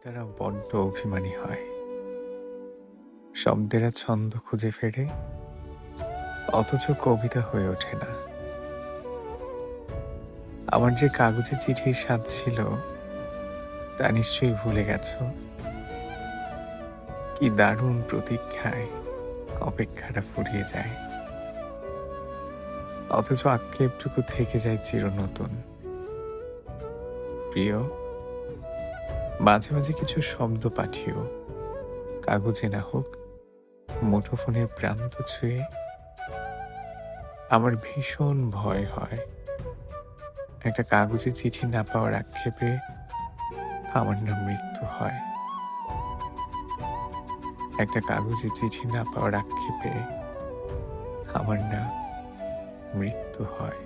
কবিতারা বড্ড অভিমানী হয়। শব্দেরা ছন্দ খুঁজে ফেরে, অথচ কবিতা হয়ে ওঠে না। আমার যে কাগজে চিঠির স্বাদ ছিল, তা নিশ্চয়ই ভুলে গেছ। কি দারুণ প্রতীক্ষায় অপেক্ষাটা ফুরিয়ে যায়, অথচ আক্ষেপটুকু থেকে যায় চিরনতুন। প্রিয়, মাঝে মাঝে কিছু শব্দ পাঠিও, কাগজে না হোক, মুঠোফোনের প্রান্ত ছুঁয়ে। আমার ভীষণ ভয় হয় একটা কাগজে চিঠি না পাওয়ার আক্ষেপে আমার না মৃত্যু হয়। একটা কাগজে চিঠি না পাওয়ার আক্ষেপে আমার না মৃত্যু হয়।